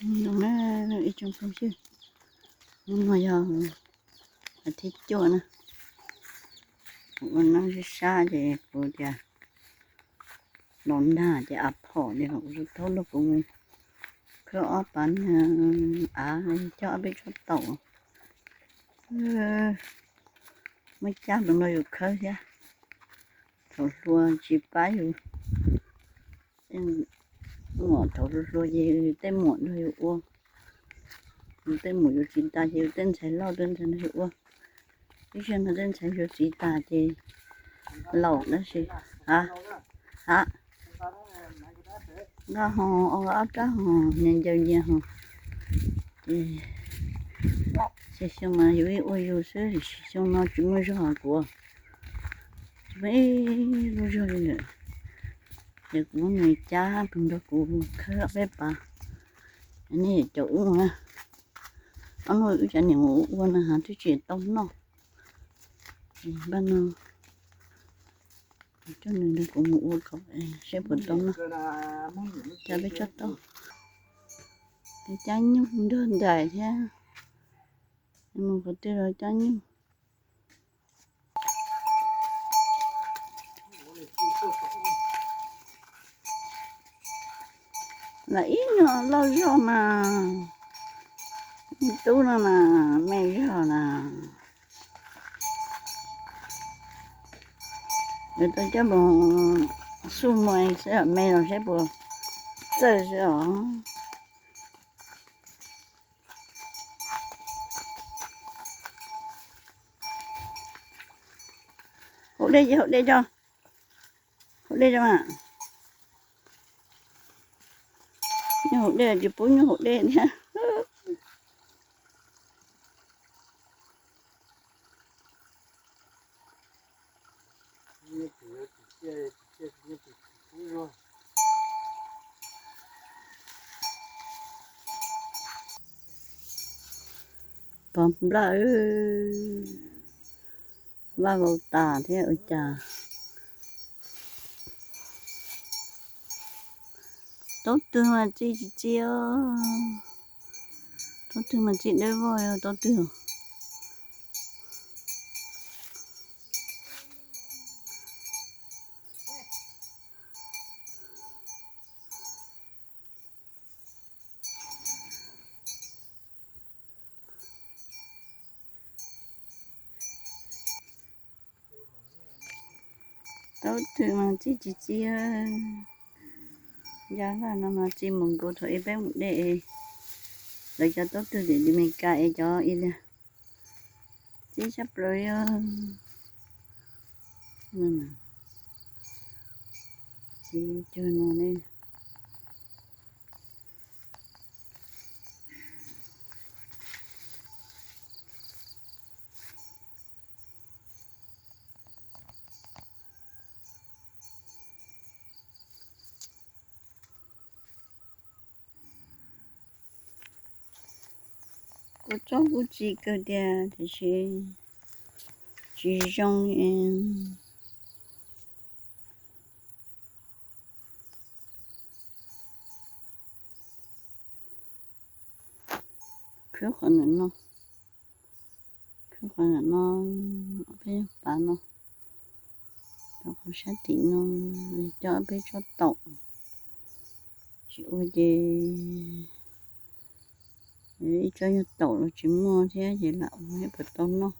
Nó ít trong không chứ mà giờ thích chỗ nè nó xa thì bữa giờ nón đá thì áp họ thì họ cũng thốt nó cũng cứ áp bán cho biết cho tàu mới chắc được nó được khơi chứ thầu xua chỉ bái rồi ngõ thầu xua gì tên muộn rồi uống tên muộn rồi chín ta thì tên sai lo tên sai nó uống cái chuyện là tên sai rồi chín ta thì lẩu nó gì hả nó họ áo cá họ nhân dân nhà họ thì sẽ xong mà yêu yêu sớ thì xong nó chúng nó rõ của mấy nó rõ nữa thì cũng người cha cũng đó cũng khá bếp bà anh này chỗ mà anh nói cái chuyện ngủ quan là hả cái chuyện tông nó ban nó cho nên nó cũng ngủ có sẽ bật tông nó cha biết chắc đâu thì cha nhung đơn giản thế nhưng mà có tiêu rồi cha nhung là ít nữa lâu rồi mà tú nó mà mẹ rồi nè người ta cho bộ su mày sẽ mẹ rồi sẽ bộ chơi rồi hộp đây cho mà nhưng hộp đây là chỉ bốn nhưng hộp đây nha bấm lại ba vào tà thế ở trà tốt tư mà chị ơi tốt tư mà chị đấy voi tốt tư tốt tư mà chị ơi giá là nó mà chị mong cô thôi bé một để lấy cho tốt tư để đi mình cài cho ít nè chị sắp rồi nè chị cho nó lên cô cháu cô chị cơ đẻ thì chị trong cứ còn nó bé bà nó nó có sát tị nó cho bé cho tậu chịu gì cho nó tậu nó chỉ mua thế gì lạ mới bật tông nó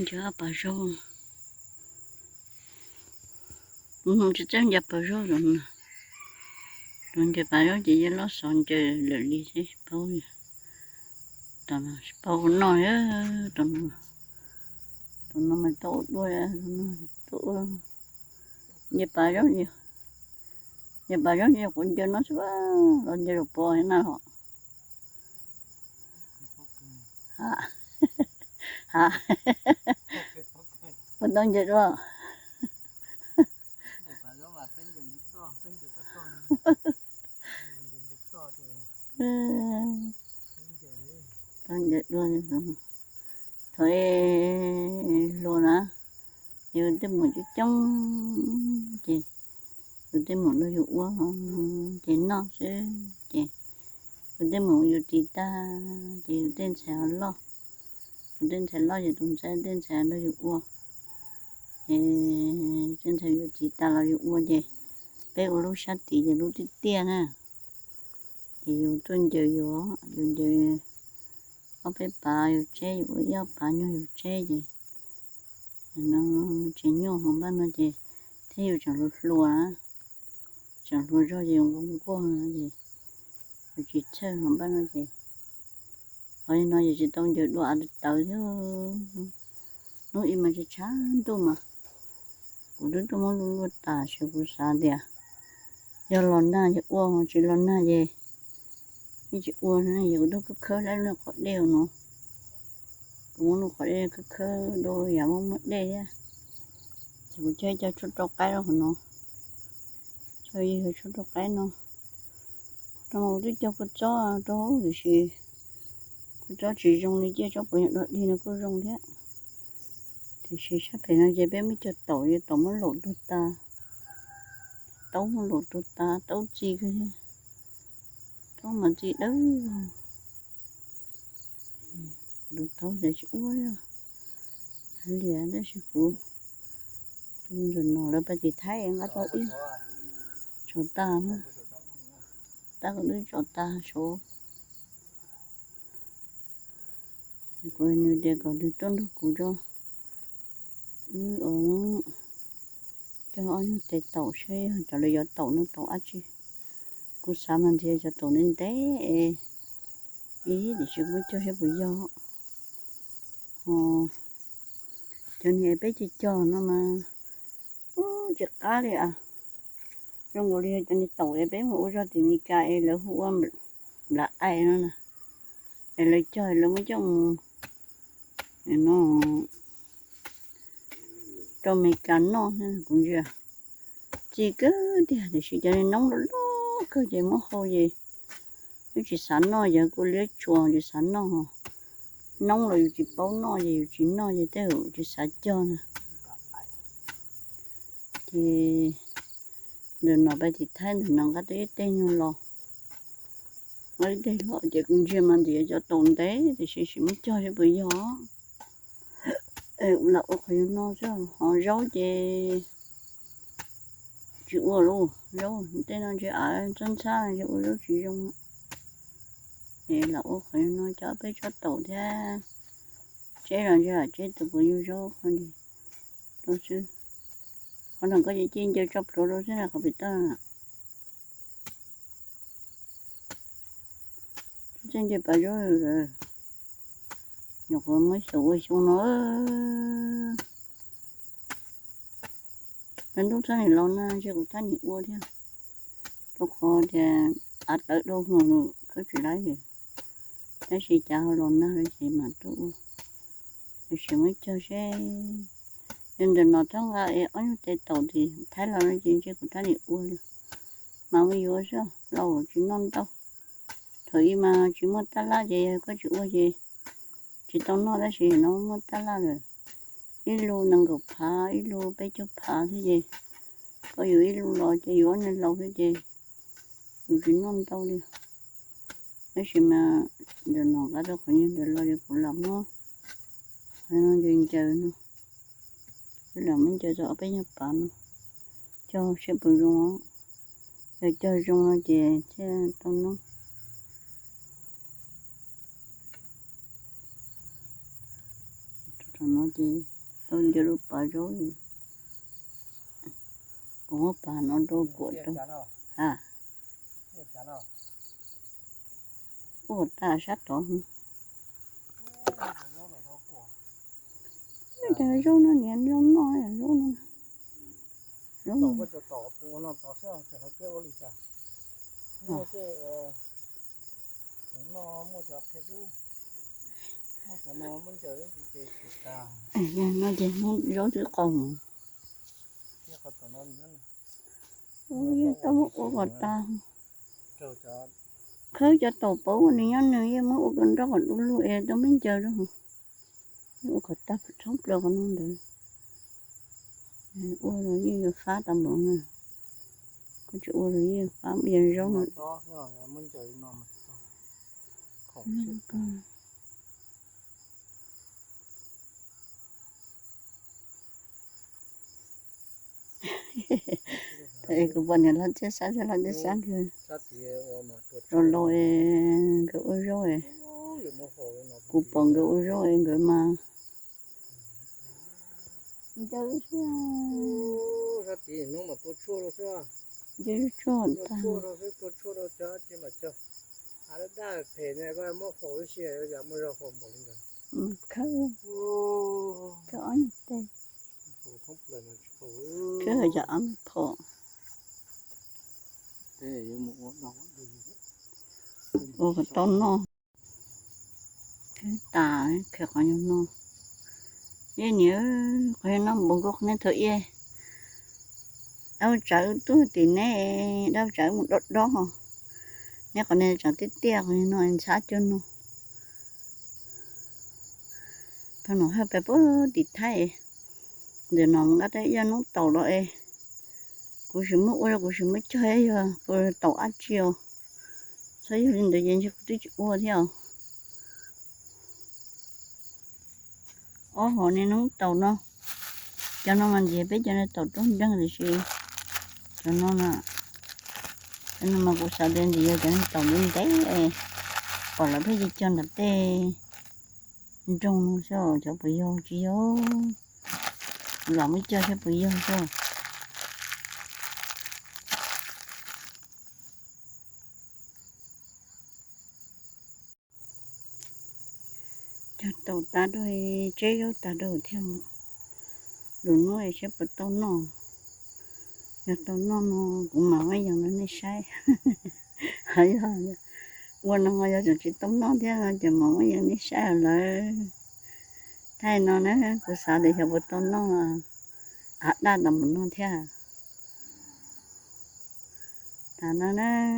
cho bà rô chỉ chân nhập bà rô rồi nè rồi thì bà rô chỉ nó son chơi lười đi thế bao nhiêu tao bao nói á tao nó mà tậu đuôi á tậu nhập bà rô nhiều nhập bà rô nhiều cũng cho nó quá rồi giờ được bò thế nào hả mình đang vậy đó đang vậy luôn thôi luôn á như tới một chút trong gì Udah mau lo yuk wah, jenok sih, udah mau yuk tita, udah saya lo ya tung saya udah saya lo yuk wah, udah saya yuk tita lo yuk wah je, bé lu sát thì giờ lu tí tiền ha, thì yuk tuần giờ yuk giờ, ở bé bà yuk chế yuk yêu bà nhau yuk chế je, nó chế nhau không bao nó je, thế yuk chẳng lu lùa chẳng lùa cho gì cũng qua gì, yuk chỉ chơi không bao nó je. Hỏi nói gì tông giờ đọa tới chứ nó im mà chỉ chán đâu mà cũng đứa tôi muốn luôn ta sẽ cũng xa đi à giờ lon na giờ uống chỉ lon na gì chỉ uống nó giờ đâu cứ khơi lại nó có đều nó cũng nó có đều cứ khơi đôi giờ muốn mất đây á chỉ cũng chơi cho chút đâu cái đó nó chơi chút đâu cái nó trong một cái cho đó thì cho chỉ dùng đi cho bây giờ đi nó cứ dùng thế thì chỉ sắp phải nó dễ bé mới cho tàu mới lột đôi ta tàu mà lột đôi ta tàu chi cái tàu mà chi đâu đôi tàu để chỉ uống rồi hắn liền đấy chỉ cú trong rồi nó là bây giờ thấy em có tàu ít cho ta mà ta có đứa cho ta số coi như để có được tôn được cú cho cho anh để tàu xe cho lấy cho tàu nó tàu ác chứ cú sáng mình thì cho tàu nên té ý để chúng mới cho hết bây giờ cho nên bé chỉ cho nó mà chặt cá đi à trong ngồi đi cho nên tàu bé ngủ cho thì mình cài là hùa là ai nó nè lấy chơi là mới trong nó cho mấy cắn nó cũng chưa chỉ cứ thì chỉ cho nên nóng đó cơ gì mà hồ gì nó chỉ sẵn nó giờ cô lấy chuồng chỉ sẵn nó nóng rồi chỉ bao nó gì chỉ nó gì thế chỉ sẵn cho nè thì đừng nói bây thì thấy đừng nói cái đấy tên nhau lo mấy đây lo thì cũng chưa mà thì cho tồn tế thì chỉ mới cho bây giờ là ok nó chứ họ giấu gì chịu luôn giấu tên nó chỉ ở chân xa chịu giấu chỉ dùng thì là ok nó cho bé cho tổ thế chế rồi chứ là chế từ bao nhiêu giấu không đi đâu chứ còn đừng có gì trên cho chọc rồi đâu chứ là không biết ta trên chơi bao nhiêu rồi nhục mới sủi xuống nó bên lúc sau này lâu na chưa có thấy nhiều uo thế đâu có thì ở đâu mà cứ chỉ lấy gì cái gì chào lâu na cái gì mà tụ cái gì mới cho xe nên đừng nói thằng ai ở những cái tàu thì thấy là nó chỉ chưa có thấy nhiều uo nữa mà bây giờ sao lâu chỉ non đâu thời mà chỉ muốn ta lá gì có chịu uo gì chỉ tao nói là gì nó mất ta là rồi ít lu năng够爬ít lu bé cho爬thế gì có nhiều ít lu lo cho yếu nên lâu thế gì chỉ non tao đi cái gì mà giờ nó cái đó coi như giờ lo cho cũng làm nó hay nó dừng chờ nó làm mình chờ cho bé nhập bản cho sẽ bự luôn rồi cho rong nó về chứ tao nó nó gì tôi giờ lúc bà rồi có bà nó đâu cuộn đâu à ô ta sát đó cái rau nó nhện rau nó rau nó tổ phụ nó tổ sao sẽ nó kêu đi cả mua cái nó mua cho cái đu nó muốn chơi cái cả nó chỉ muốn rau chữ còn cái con nó ôi tao muốn uống ta cho khơi cho tổ bố này nhá này muốn uống con đó còn uống luôn tao mới chơi đó uống còn ta phải sống được con không được uống rồi như phá tầm bụng nè có chỗ rồi phá biển rong nó đó rồi muốn chơi nó mà khổ chết tại cái bọn này nó chết sáng rồi sát thì mà rồi lôi cái ôi rồi cụ bằng cái ôi rồi người mà chơi sát thì nó mà tôi chua rồi sao chơi trộn tôi chua rồi cho chứ mà cho à nó đã thế này có mua khổ xe giờ mua ra khổ một lần không cái anh đây không phải là khổ cái là giờ ăn phở thế nhưng mà nó cái tao nó cái tà cái con nó ये nhớ cái nó bông gốc nên thôi ye đâu chở tôi thì nè đâu chở một đợt đó hả nè còn nên chở tiếp theo thì nó ăn sát chân nó thằng nó hơi bé bớt tịt thay để nó ngắt đấy cho nó tàu rồi cô chỉ mới chơi rồi cô tàu ăn chiều所以人都研究对我跳họ nên nó tàu nó cho nó ăn gì biết cho nó tàu trốn răng thì gì cho nó mà cô sao đến gì cho nó tàu lên đấy còn là bây giờ cho nó tê trong sao cho bây giờ chỉ có làm mới cho bây giờ sao tàu ta đôi chế đâu ta đâu theo đồ nuôi sẽ bắt tàu nó giờ tàu nó cũng mà mấy giờ nó sai hay ha quan nó giờ chỉ tàu nó thế giờ mà mấy giờ nó sai rồi thay nó nè cô sao để cho bắt tàu nó à đa là một nó theo ta nó nè